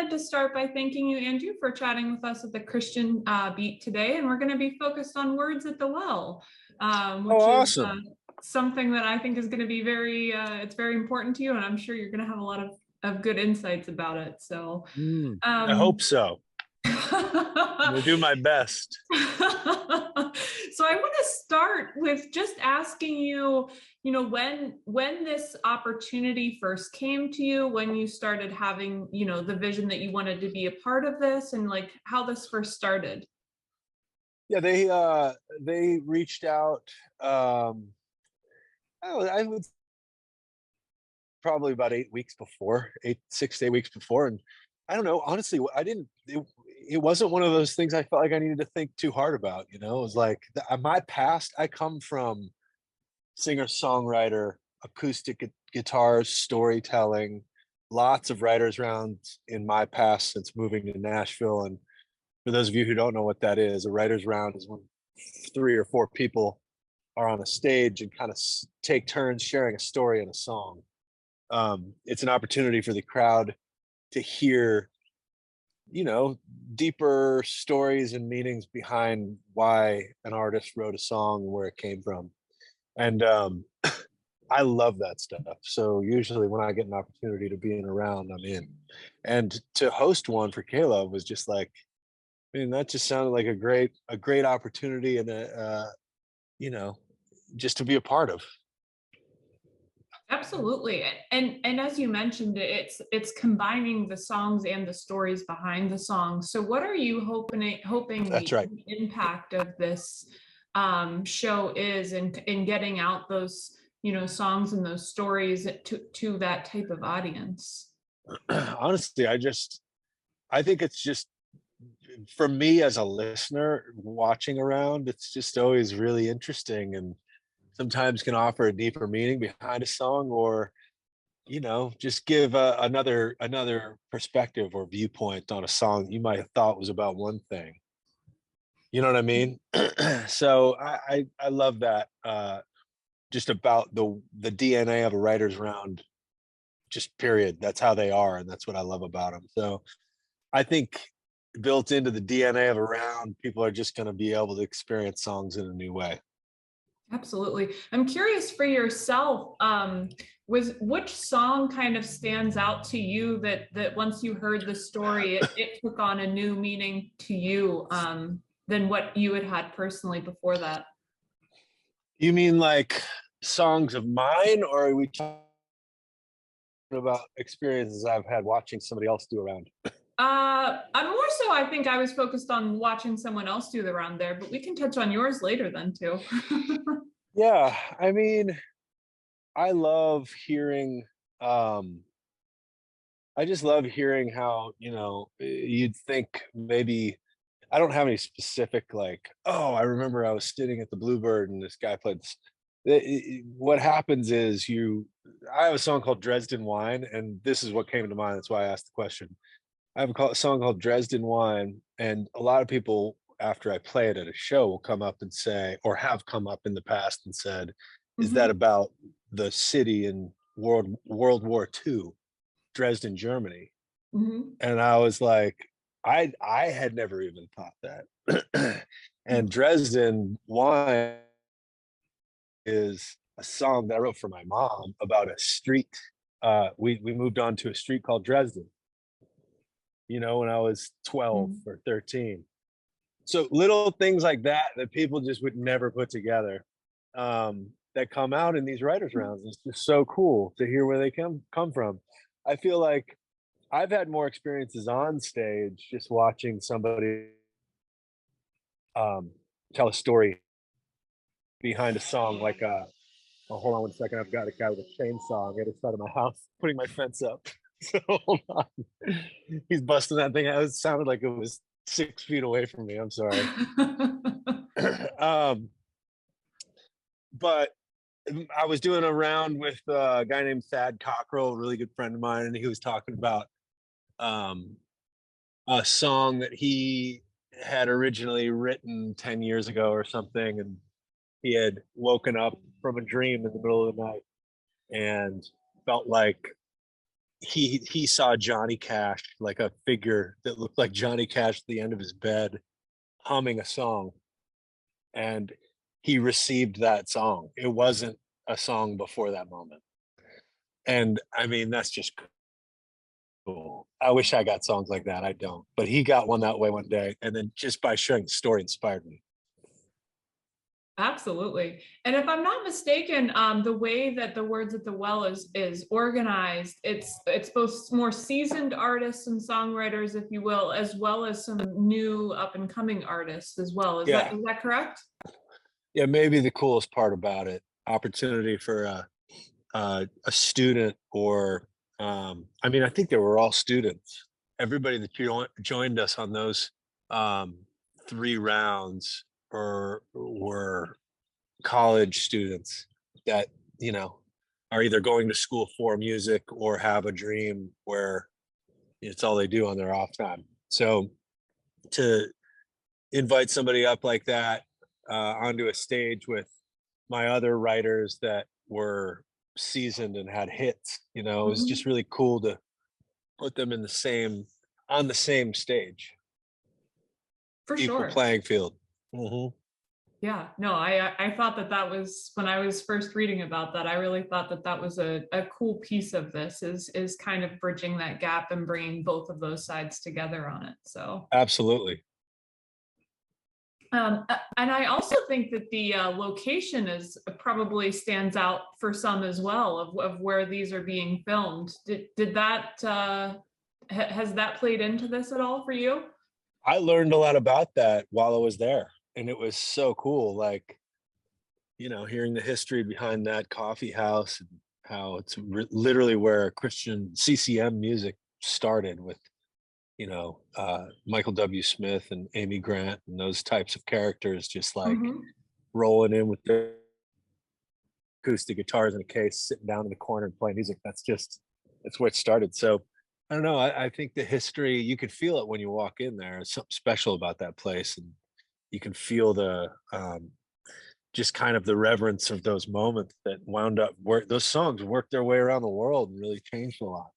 wanted to start by thanking you, Andrew, for chatting with us at the Christian Beat today. And we're going to be focused on Words at the Well, which awesome. is something that I think is going to be it's very important to you. And I'm sure you're going to have a lot of good insights about it. So I hope so. I'm going to do my best. So I want to start with just asking you, when this opportunity first came to you, when you started having, the vision that you wanted to be a part of this, and like how this first started. Yeah, they reached out. I would probably about 8 weeks before, 6 to 8 weeks before, and I don't know. Honestly, I didn't. It wasn't one of those things I felt like I needed to think too hard about. It was like my past. I come from singer-songwriter, acoustic guitars, storytelling, lots of writers' rounds in my past since moving to Nashville. And for those of you who don't know what that is, a writer's round is when 3 or 4 people are on a stage and kind of take turns sharing a story in a song. It's an opportunity for the crowd to hear, deeper stories and meanings behind why an artist wrote a song and where it came from. And I love that stuff. So usually when I get an opportunity to be in a round, I'm in. And to host one for Kayla was just like, that just sounded like a great opportunity, and just to be a part of. Absolutely. And as you mentioned, it's combining the songs and the stories behind the songs. So what are you hoping That's the right. impact of this show is in getting out those, songs and those stories to that type of audience? Honestly, I think it's just, for me as a listener watching around, it's just always really interesting, and sometimes can offer a deeper meaning behind a song, or just give another perspective or viewpoint on a song you might have thought was about one thing. You know what I mean? So I love that, just about the DNA of a writer's round, just period. That's how they are, and that's what I love about them. So I think built into the DNA of a round, people are just going to be able to experience songs in a new way. Absolutely. I'm curious for yourself, which song kind of stands out to you that once you heard the story, it took on a new meaning to you than what you had personally before that? You mean like songs of mine, or are we talking about experiences I've had watching somebody else do around? I'm more so, I think I was focused on watching someone else do the round there, but we can touch on yours later then too. Yeah, I mean, I love hearing, I just love hearing how, you'd think maybe, I don't have any specific, like, oh, I remember I was sitting at the Bluebird and this guy played this. What happens is I have a song called Dresden Wine, and this is what came to mind. That's why I asked the question. I have a song called Dresden Wine, and a lot of people, after I play it at a show, will come up and say, or have come up in the past and said, is that about the city in World War II, Dresden, Germany? And I was like, I had never even thought that. And Dresden Wine is a song that I wrote for my mom about a street. We moved on to a street called Dresden, when I was 12 or 13. So little things like that people just would never put together, that come out in these writers' rounds. It's just so cool to hear where they come from. I feel like I've had more experiences on stage just watching somebody tell a story behind a song, like oh, hold on one second, I've got a guy with a chainsaw on the other side of my house putting my fence up. So hold on. He's busting that thing out. It sounded like it was 6 feet away from me. I'm sorry. But I was doing a round with a guy named Thad Cockrell, a really good friend of mine, and he was talking about a song that he had originally written 10 years ago or something, and he had woken up from a dream in the middle of the night and felt like he saw Johnny Cash, like a figure that looked like Johnny Cash at the end of his bed, humming a song, and he received that song. It wasn't a song before that moment. And I mean, that's just cool. I wish I got songs like that. I don't. But he got one that way one day. And then just by sharing the story inspired me. Absolutely. And if I'm not mistaken, the way that the Words at the Well is organized, it's both more seasoned artists and songwriters, if you will, as well as some new up and coming artists as well. Is Yeah. that correct? Yeah, maybe the coolest part about it, opportunity for a student or I mean, I think they were all students. Everybody that joined us on those 3 rounds were college students that, you know, are either going to school for music or have a dream where it's all they do on their off time. So to invite somebody up like that onto a stage with my other writers that were seasoned and had hits, you know, it was Mhm. just really cool to put them on the same stage, For equal sure. playing field. Mhm. Yeah, no, I thought that was when I was first reading about that. I really thought that was a cool piece of this is kind of bridging that gap and bringing both of those sides together on it. So, Absolutely. and I also think that the location is probably stands out for some as well of where these are being filmed. Did that has that played into this at all for you? I learned a lot about that while I was there, and it was so cool. Like, you know, hearing the history behind that coffee house and how it's literally where Christian CCM music started with, you know, Michael W. Smith and Amy Grant and those types of characters just like Mhm. rolling in with their acoustic guitars in a case, sitting down in the corner and playing music. That's where it started. So I don't know. I think the history, you could feel it when you walk in there. There's something special about that place. And you can feel the just kind of the reverence of those moments that wound up where those songs worked their way around the world and really changed a lot.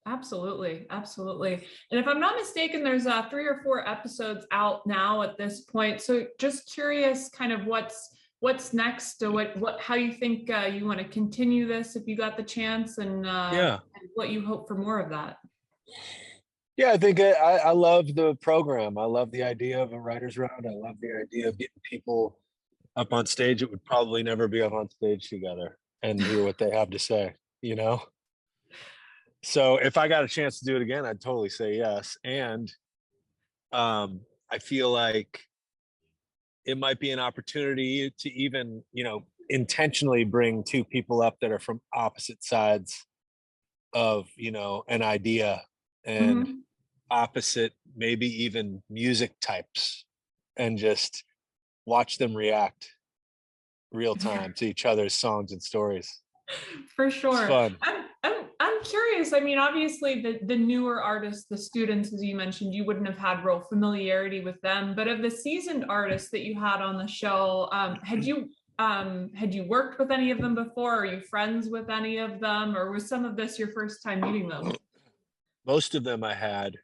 Absolutely, absolutely. And if I'm not mistaken, there's 3 or 4 episodes out now at this point. So just curious, kind of what's next, or what how you think you want to continue this if you got the chance, Yeah. and what you hope for more of that. Yeah, I think I love the program. I love the idea of a writer's round. I love the idea of getting people up on stage that would probably never be up on stage together and hear what they have to say, you know? So if I got a chance to do it again, I'd totally say yes. And I feel like it might be an opportunity to even, you know, intentionally bring 2 people up that are from opposite sides of, you know, an idea and Mhm. opposite, maybe even music types, and just watch them react real Yeah. time to each other's songs and stories. For It's sure. fun. I'm curious. I mean, obviously the newer artists, the students, as you mentioned, you wouldn't have had real familiarity with them. But of the seasoned artists that you had on the show, had you worked with any of them before? Are you friends with any of them, or was some of this your first time meeting them? Most of them I had.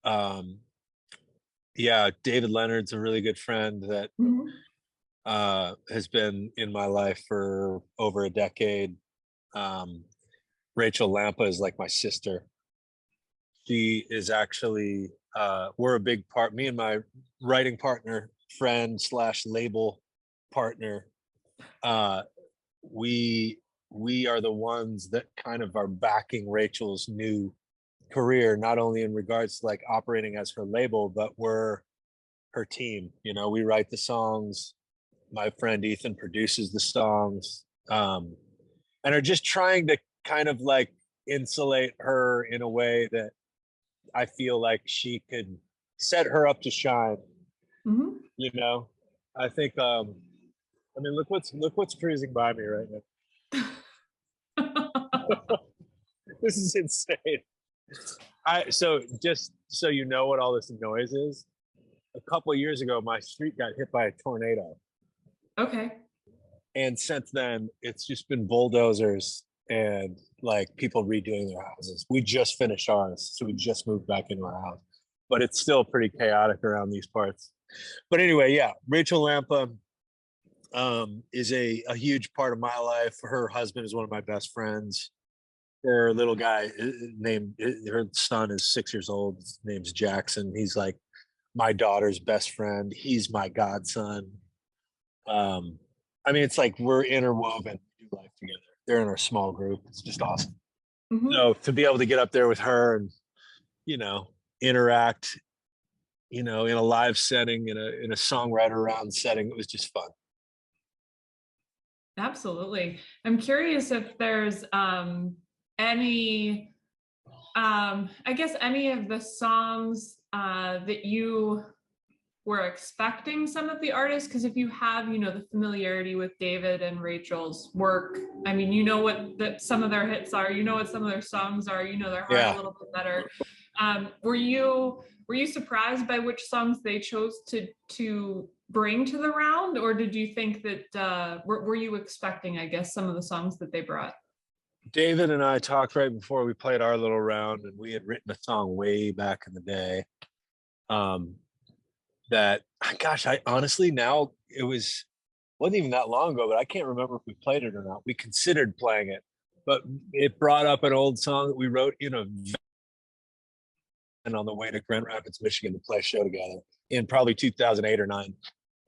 Um, yeah, David Leonard's a really good friend that Mhm. has been in my life for over a decade. Um, Rachael Lampa is like my sister. She is actually we're a big part. Me and my writing partner, friend slash label partner. Uh, we we are the ones that kind of are backing Rachel's new career, not only in regards to like operating as her label, but we're her team. You know, we write the songs. My friend Ethan produces the songs, and are just trying to kind of like insulate her in a way that I feel like she could set her up to shine. Mhm. You know, I think. I mean, look what's cruising by me right now. This is insane. I so just so you know what all this noise is. A couple of years ago, my street got hit by a tornado, Okay. and since then, it's just been bulldozers and like people redoing their houses. We just finished ours, so we just moved back into our house, but it's still pretty chaotic around these parts. But anyway, yeah, Rachael Lampa is a huge part of my life. Her husband is one of my best friends. Her little guy named, her son is 6 years old. His name's Jackson. He's like my daughter's best friend. He's my godson. I mean, it's like we're interwoven, we do life together. They're in our small group. It's just awesome. So to be able to get up there with her and, you know, interact, you know, in a live setting, in a songwriter round setting, it was just fun. Absolutely. I'm curious if there's any, I guess any of the songs that you were expecting some of the artists, because if you have, you know, the familiarity with David and Rachel's work, I mean, you know what some of their hits are, you know what some of their songs are, you know their heart a little bit better. Were you surprised by which songs they chose to bring to the round, or did you think that were you expecting, I guess, some of the songs that they brought? David and I talked right before we played our little round, and we had written a song way back in the day. That, gosh, I honestly, now it wasn't even that long ago, but I can't remember if we played it or not. We considered playing it, but it brought up an old song that we wrote in a van on the way to Grand Rapids, Michigan to play a show together in probably 2008 or 9.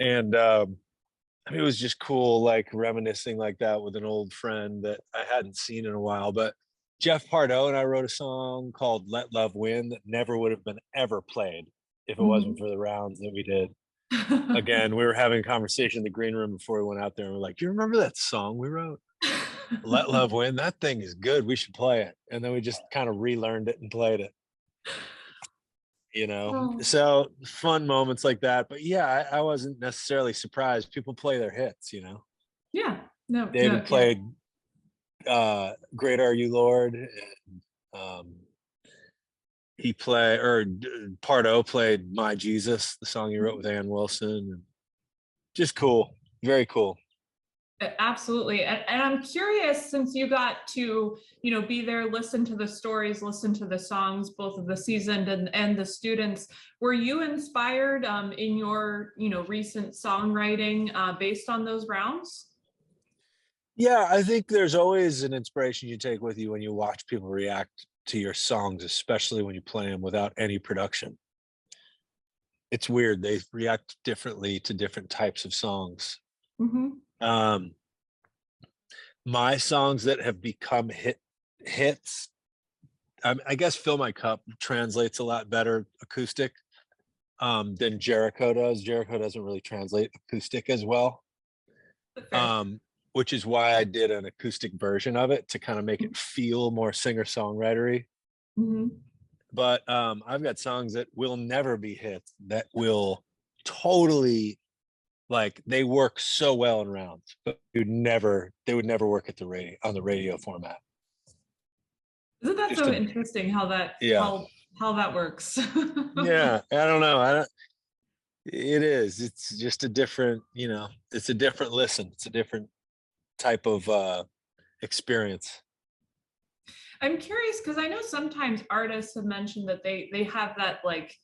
And I mean, it was just cool, like reminiscing like that with an old friend that I hadn't seen in a while. But Jeff Pardo and I wrote a song called Let Love Win that never would have been ever played if it wasn't for the rounds that we did. Again, we were having a conversation in the green room before we went out there, and we're like, do you remember that song we wrote? Let Love Win? That thing is good. We should play it. And then we just kind of relearned it and played it. You know, so fun moments like that. But yeah, I wasn't necessarily surprised. People play their hits, you know. Yeah. No, David played Great Are You, Lord. And, he played, or Pardo played My Jesus, the song he wrote with Ann Wilson. Just cool. Very cool. Absolutely. And I'm curious, since you got to, you know, be there, listen to the stories, listen to the songs, both of the seasoned and the students, were you inspired in your, you know, recent songwriting based on those rounds? Yeah, I think there's always an inspiration you take with you when you watch people react to your songs, especially when you play them without any production. It's weird. They react differently to different types of songs. My songs that have become hits, I guess Fill My Cup translates a lot better acoustic than Jericho does. Jericho doesn't really translate acoustic as well. Which is why I did an acoustic version of it to kind of make it feel more singer-songwritery. But I've got songs that will never be hits that will totally, like, they work so well in rounds, but they would never work at the radio, on the radio format. Isn't that so interesting how that how that works? Yeah, I don't know. It is. It's just a different, you know, it's a different listen. It's a different type of experience. I'm curious because I know sometimes artists have mentioned that they have that like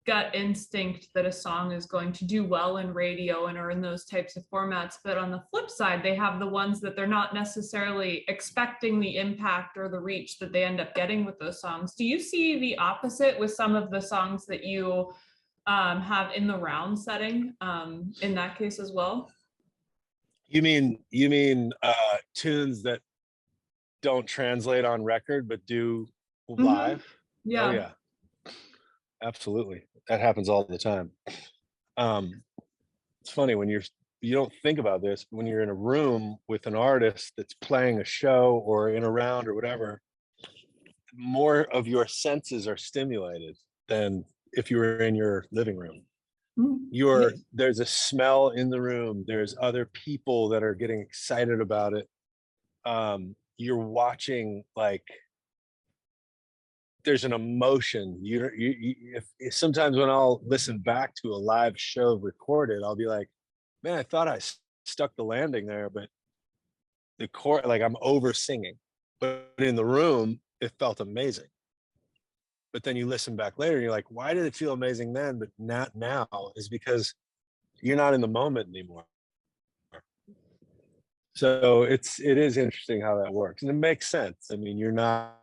gut instinct that a song is going to do well in radio and are in those types of formats, but on the flip side they have the ones that they're not necessarily expecting the impact or the reach that they end up getting with those songs. Do you see the opposite with some of the songs that you have in the round setting in that case as well? You mean tunes that don't translate on record but do live? Yeah. Oh yeah, absolutely. That happens all the time. It's funny when you don't think about this, but when you're in a room with an artist that's playing a show or in a round or whatever, more of your senses are stimulated than if you were in your living room. There's a smell in the room, there's other people that are getting excited about it. You're watching, like, there's an emotion. If sometimes when I'll listen back to a live show recorded, I'll be like, man, I thought I stuck the landing there, but the chord, like I'm over singing, but in the room, it felt amazing. But then you listen back later and you're like, why did it feel amazing then, but not now? Is because you're not in the moment anymore. So it is interesting how that works. And it makes sense. I mean, you're not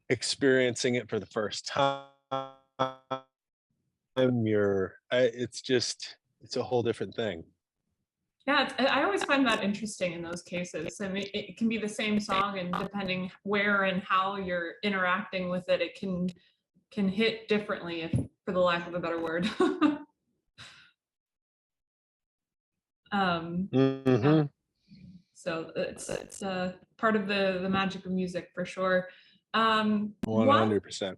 experiencing it for the first time. It's a whole different thing. Yeah, I always find that interesting in those cases. I mean, it can be the same song, and depending where and how you're interacting with it, it can hit differently, if for the lack of a better word. Yeah. So it's a part of the magic of music for sure. 100%.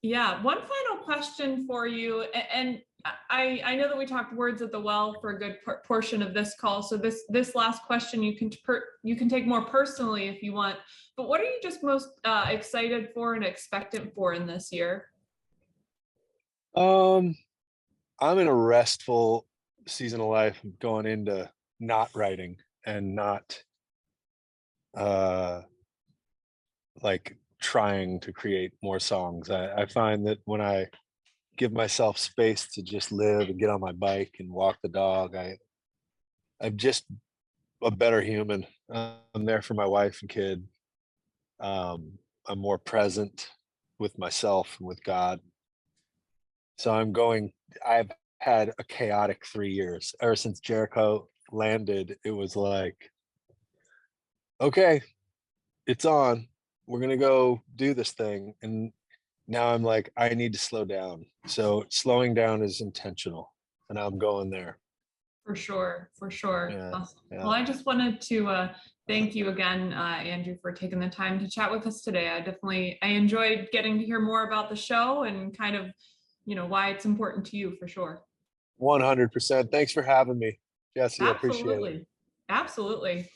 Yeah, one final question for you, and I know that we talked words at the well for a good portion of this call. So this last question you can take more personally if you want. But what are you just most excited for and expectant for in this year? I'm in a restful season of life, going into not writing and not like trying to create more songs. I find that when I give myself space to just live and get on my bike and walk the dog, I'm just a better human. I'm there for my wife and kid. I'm more present with myself and with God. So I've had a chaotic 3 years. Ever since Jericho landed, it was like, okay, it's on. We're going to go do this thing. And now I'm like, I need to slow down. So slowing down is intentional, and I'm going there. For sure, for sure. Yeah, Awesome. yeah. Well, I just wanted to thank you again, Andrew, for taking the time to chat with us today. I enjoyed getting to hear more about the show and kind of, why it's important to you for sure. 100%. Thanks for having me, Jesse. I appreciate it. Absolutely. Absolutely.